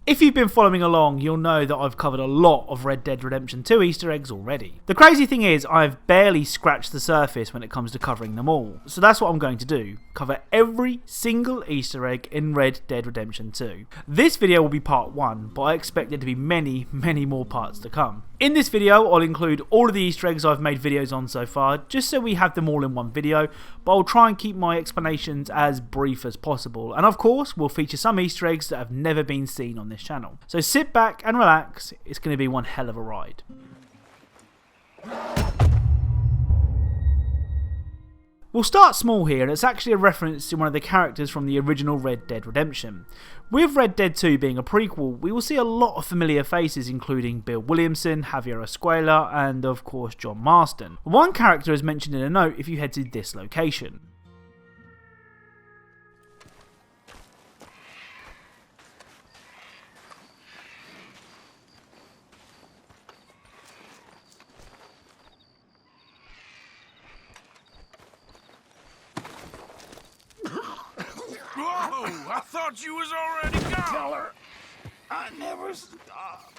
If you've been following along, you'll know that I've covered a lot of Red Dead Redemption 2 Easter eggs already. The crazy thing is, I've barely scratched the surface when it comes to covering them all. So that's what I'm going to do, cover every single Easter egg in Red Dead Redemption 2. This video will be part 1, but I expect there to be many more parts to come. In this video, I'll include all of the Easter eggs I've made videos on so far, just so we have them all in one video, but I'll try and keep my explanations as brief as possible. And of course, we'll feature some Easter eggs that have never been seen on this channel. So sit back and relax, it's going to be one hell of a ride. We'll start small here, and it's actually a reference to one of the characters from the original Red Dead Redemption. With Red Dead 2 being a prequel, we will see a lot of familiar faces including Bill Williamson, Javier Escuela, and of course John Marston. One character is mentioned in a note if you head to this location. Whoa! I thought you was already gone! Tell her I never stopped.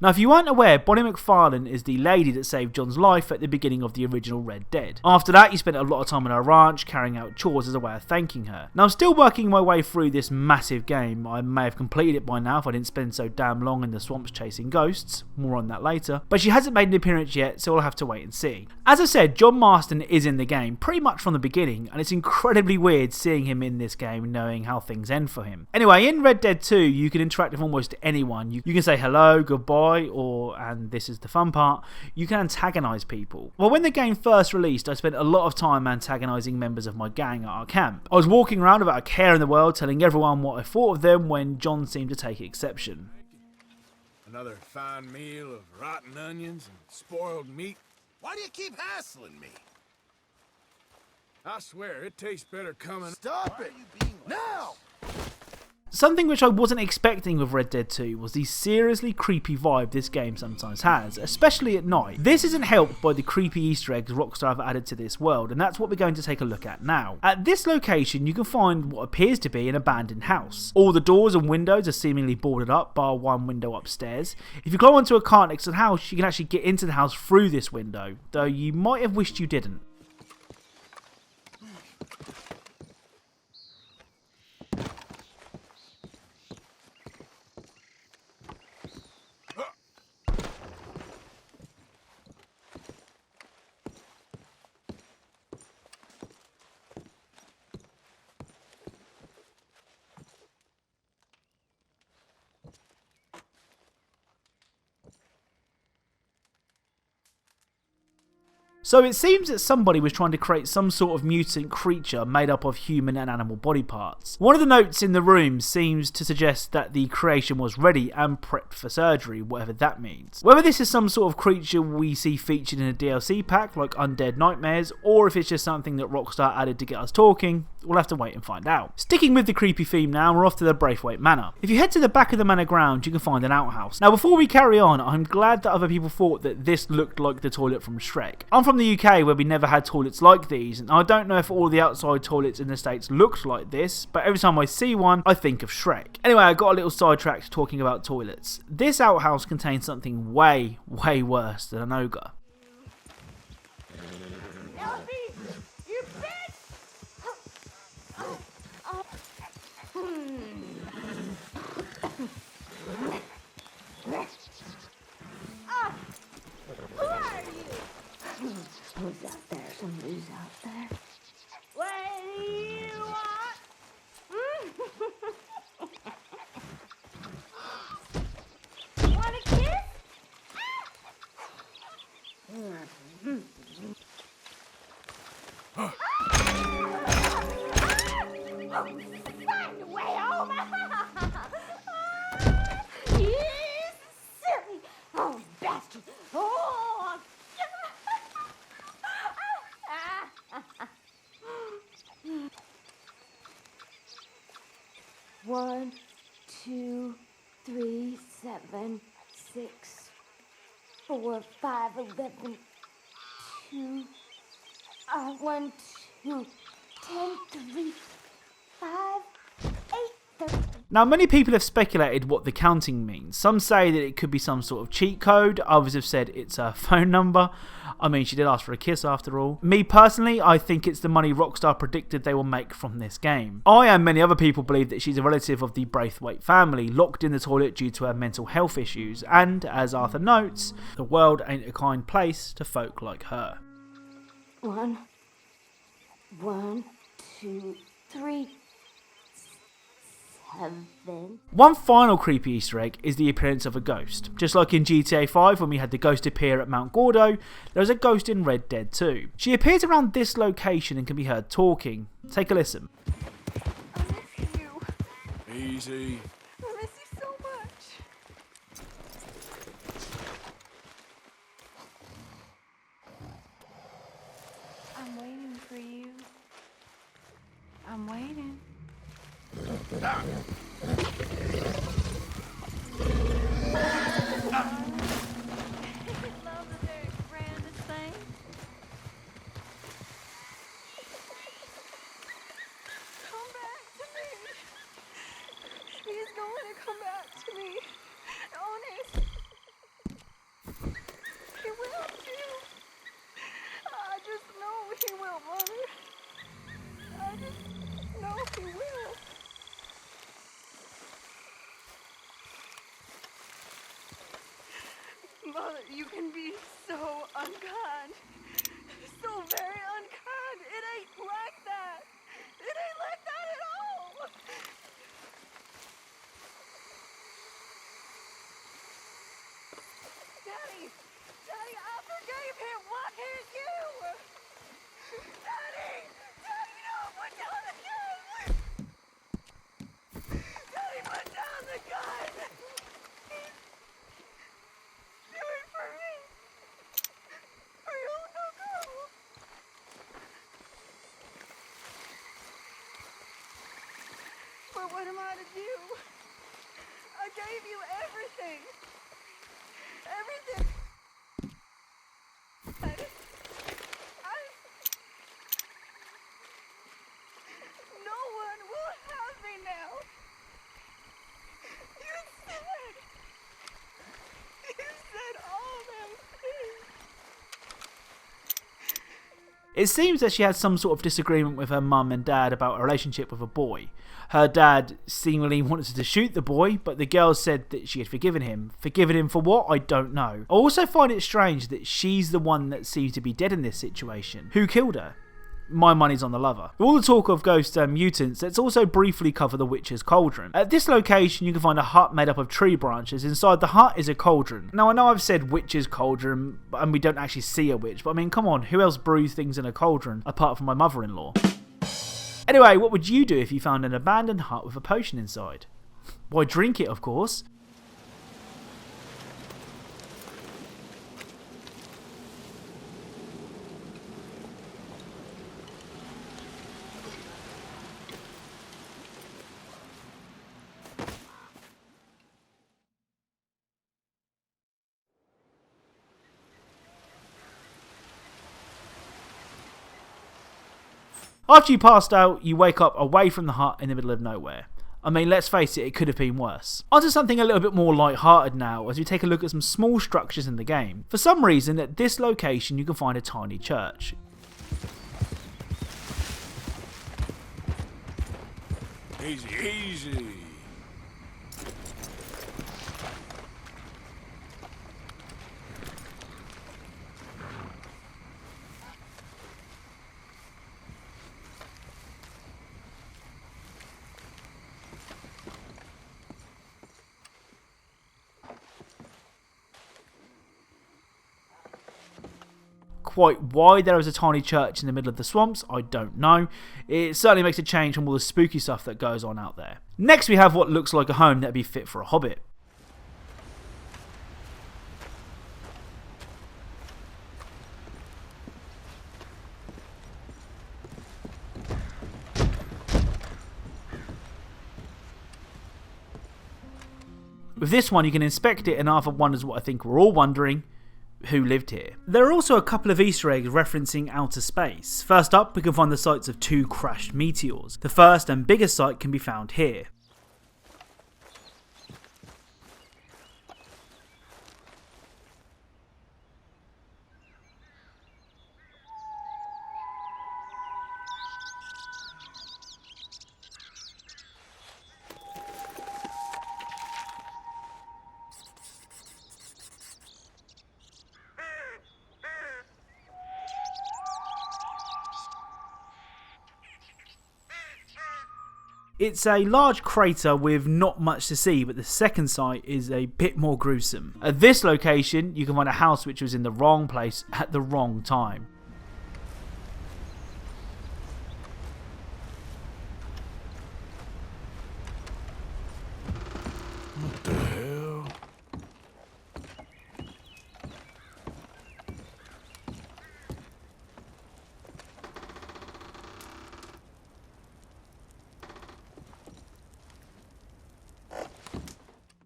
Now, if you weren't aware, Bonnie MacFarlane is the lady that saved John's life at the beginning of the original Red Dead. After that, he spent a lot of time on her ranch, carrying out chores as a way of thanking her. Now, I'm still working my way through this massive game. I may have completed it by now if I didn't spend so damn long in the swamps chasing ghosts. More on that later. But she hasn't made an appearance yet, so we'll have to wait and see. As I said, John Marston is in the game pretty much from the beginning, and it's incredibly weird seeing him in this game knowing how things end for him. Anyway, in Red Dead 2, you can interact with almost anyone. You can say hello, goodbye, or, and this is the fun part, you can antagonise people. Well, when the game first released, I spent a lot of time antagonising members of my gang at our camp. I was walking around without a care in the world, telling everyone what I thought of them, when John seemed to take exception. Another fine meal of rotten onions and spoiled meat. Why do you keep hassling me? I swear, it tastes better coming... Stop it! Now! Something which I wasn't expecting with Red Dead 2 was the seriously creepy vibe this game sometimes has, especially at night. This isn't helped by the creepy Easter eggs Rockstar have added to this world, and that's what we're going to take a look at now. At this location, you can find what appears to be an abandoned house. All the doors and windows are seemingly boarded up, bar one window upstairs. If you climb onto a cart next to the house, you can actually get into the house through this window, though you might have wished you didn't. So it seems that somebody was trying to create some sort of mutant creature made up of human and animal body parts. One of the notes in the room seems to suggest that the creation was ready and prepped for surgery, whatever that means. Whether this is some sort of creature we see featured in a DLC pack like Undead Nightmares, or if it's just something that Rockstar added to get us talking, we'll have to wait and find out. Sticking with the creepy theme now, we're off to the Braithwaite Manor. If you head to the back of the manor ground, you can find an outhouse. Now before we carry on, I'm glad that other people thought that this looked like the toilet from Shrek. I'm from the UK where we never had toilets like these, and I don't know if all the outside toilets in the States looked like this, but every time I see one, I think of Shrek. Anyway, I got a little sidetracked talking about toilets. This outhouse contains something way worse than an ogre. Who's out there? Somebody's out there. What do you want? Want a kiss? Find a way home. You silly. Oh, bastard. Oh. 1, 2, 3, 7, 6, 4, 5, 11, 2, 1, 2, 10, 3, 5, 8, 13. Now, many people have speculated what the counting means. Some say that it could be some sort of cheat code. Others have said it's a phone number. I mean, she did ask for a kiss after all. Me personally, I think it's the money Rockstar predicted they will make from this game. I and many other people believe that she's a relative of the Braithwaite family, locked in the toilet due to her mental health issues. And, as Arthur notes, the world ain't a kind place to folk like her. 1, 2, 3, 7. One final creepy Easter egg is the appearance of a ghost. Just like in GTA 5 when we had the ghost appear at Mount Gordo, there is a ghost in Red Dead 2. She appears around this location and can be heard talking. Take a listen. I miss you. Easy. I miss you so much. I'm waiting for you. I'm waiting. Love that they're brand the same. Come back to me. He's going to come back to me. Honest. He will too. I just know he will, Mother. I just know he will. Mother, you can be so unkind. So very unkind. It ain't like that. It ain't like that at all. Daddy! Daddy, I forgave him. Why can't you? Daddy! Daddy, no! Put down the gun! Daddy, put down the gun! Do it for me! For your little girl! But what am I to do? I gave you everything! Everything! No one will have me now! You said all them things! It seems that she had some sort of disagreement with her mum and dad about a relationship with a boy. Her dad seemingly wanted to shoot the boy, but the girl said that she had forgiven him. Forgiven him for what? I don't know. I also find it strange that she's the one that seems to be dead in this situation. Who killed her? My money's on the lover. With all the talk of ghosts and mutants, let's also briefly cover the witch's cauldron. At this location you can find a hut made up of tree branches. Inside the hut is a cauldron. Now I know I've said witch's cauldron and we don't actually see a witch, but I mean come on, who else brews things in a cauldron apart from my mother-in-law? Anyway, what would you do if you found an abandoned hut with a potion inside? Why, drink it, of course. After you passed out, you wake up away from the hut in the middle of nowhere. I mean, let's face it could have been worse. On to something a little bit more light-hearted now as we take a look at some small structures in the game. For some reason, at this location you can find a tiny church. Easy, easy. Quite why there is a tiny church in the middle of the swamps, I don't know. It certainly makes a change from all the spooky stuff that goes on out there. Next we have what looks like a home that would be fit for a hobbit. With this one you can inspect it and Arthur wonders what I think we're all wondering. who lived here. There are also a couple of Easter eggs referencing outer space. First up, we can find the sites of 2 crashed meteors. The first and biggest site can be found here. It's a large crater with not much to see, but the second site is a bit more gruesome. At this location, you can find a house which was in the wrong place at the wrong time. What the hell?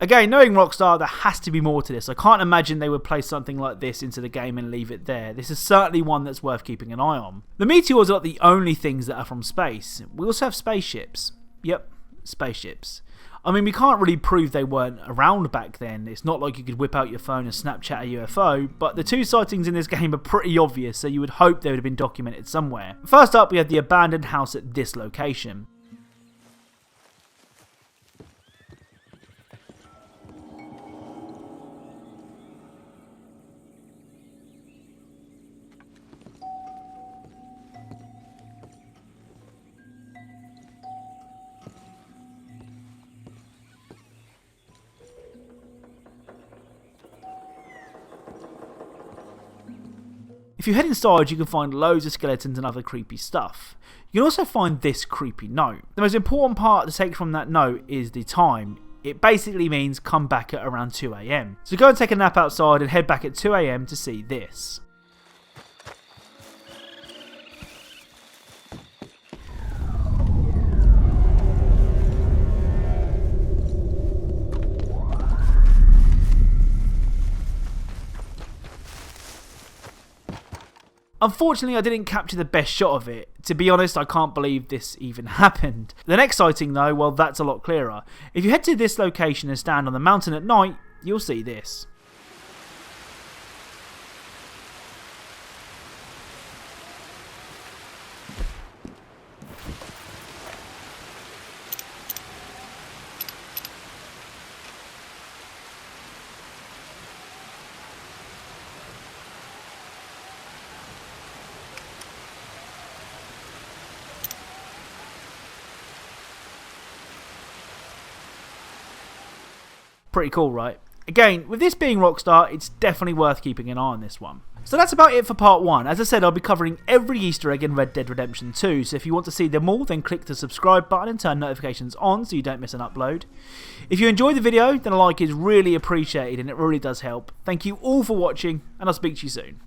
Again, knowing Rockstar, there has to be more to this. I can't imagine they would place something like this into the game and leave it there. This is certainly one that's worth keeping an eye on. The meteors are not the only things that are from space. We also have spaceships. Yep, spaceships. I mean, we can't really prove they weren't around back then. It's not like you could whip out your phone and Snapchat a UFO, but the 2 sightings in this game are pretty obvious, so you would hope they would have been documented somewhere. First up, we have the abandoned house at this location. If you head inside, you can find loads of skeletons and other creepy stuff. You can also find this creepy note. The most important part to take from that note is the time. It basically means come back at around 2 AM. So go and take a nap outside and head back at 2 AM to see this. Unfortunately, I didn't capture the best shot of it. To be honest, I can't believe this even happened. The next sighting though, well, that's a lot clearer. If you head to this location and stand on the mountain at night, you'll see this. Pretty cool, right? Again, with this being Rockstar, it's definitely worth keeping an eye on this one. So that's about it for part 1. As I said, I'll be covering every Easter egg in Red Dead Redemption 2, so if you want to see them all, then click the subscribe button and turn notifications on so you don't miss an upload. If you enjoyed the video, then a like is really appreciated and it really does help. Thank you all for watching, and I'll speak to you soon.